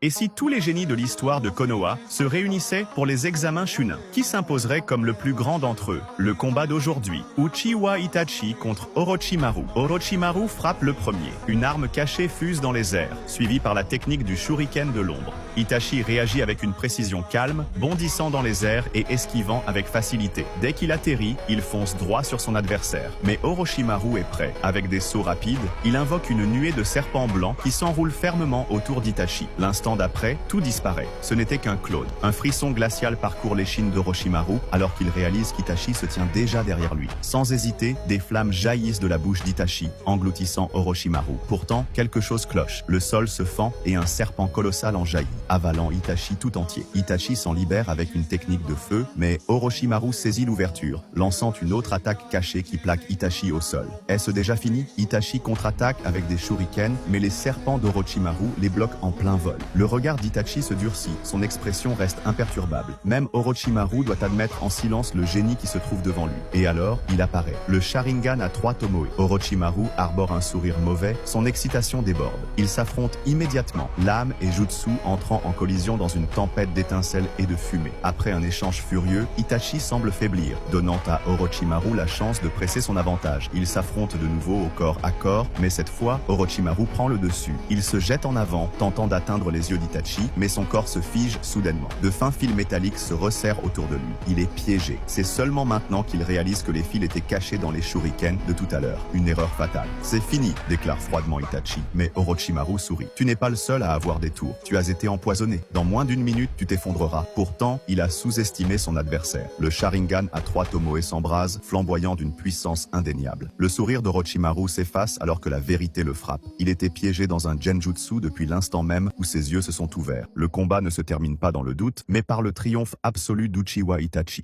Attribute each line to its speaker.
Speaker 1: Et si tous les génies de l'histoire de Konoha se réunissaient pour les examens Chunin, qui s'imposerait comme le plus grand d'entre eux? Le combat d'aujourd'hui, Uchiwa Itachi contre Orochimaru. Orochimaru frappe le premier. Une arme cachée fuse dans les airs, suivie par la technique du shuriken de l'ombre. Itachi réagit avec une précision calme, bondissant dans les airs et esquivant avec facilité. Dès qu'il atterrit, il fonce droit sur son adversaire. Mais Orochimaru est prêt. Avec des sauts rapides, il invoque une nuée de serpents blancs qui s'enroulent fermement autour d'Itachi. L'instant d'après, tout disparaît. Ce n'était qu'un clone. Un frisson glacial parcourt l'échine d'Orochimaru alors qu'il réalise qu'Itachi se tient déjà derrière lui. Sans hésiter, des flammes jaillissent de la bouche d'Itachi, engloutissant Orochimaru. Pourtant, quelque chose cloche. Le sol se fend et un serpent colossal en jaillit, avalant Itachi tout entier. Itachi s'en libère avec une technique de feu, mais Orochimaru saisit l'ouverture, lançant une autre attaque cachée qui plaque Itachi au sol. Est-ce déjà fini? Itachi contre-attaque avec des shurikens, mais les serpents d'Orochimaru les bloquent en plein vol. Le regard d'Itachi se durcit, son expression reste imperturbable. Même Orochimaru doit admettre en silence le génie qui se trouve devant lui. Et alors, il apparaît. Le Sharingan à 3 Tomoe. Orochimaru arbore un sourire mauvais, son excitation déborde. Ils s'affrontent immédiatement, l'âme et Jutsu entrant en collision dans une tempête d'étincelles et de fumée. Après un échange furieux, Itachi semble faiblir, donnant à Orochimaru la chance de presser son avantage. Ils s'affrontent de nouveau au corps à corps, mais cette fois, Orochimaru prend le dessus. Il se jette en avant, tentant d'atteindre les yeux d'Itachi, mais son corps se fige soudainement. De fins fils métalliques se resserrent autour de lui. Il est piégé. C'est seulement maintenant qu'il réalise que les fils étaient cachés dans les shurikens de tout à l'heure. Une erreur fatale. C'est fini, déclare froidement Itachi. Mais Orochimaru sourit. Tu n'es pas le seul à avoir des tours. Tu as été empoisonné. Dans moins d'une minute, tu t'effondreras. Pourtant, il a sous-estimé son adversaire. Le Sharingan à 3 Tomoe s'embrase, flamboyant d'une puissance indéniable. Le sourire d'Orochimaru s'efface alors que la vérité le frappe. Il était piégé dans un genjutsu depuis l'instant même où ses yeux se sont ouverts. Le combat ne se termine pas dans le doute, mais par le triomphe absolu d'Uchiwa Itachi.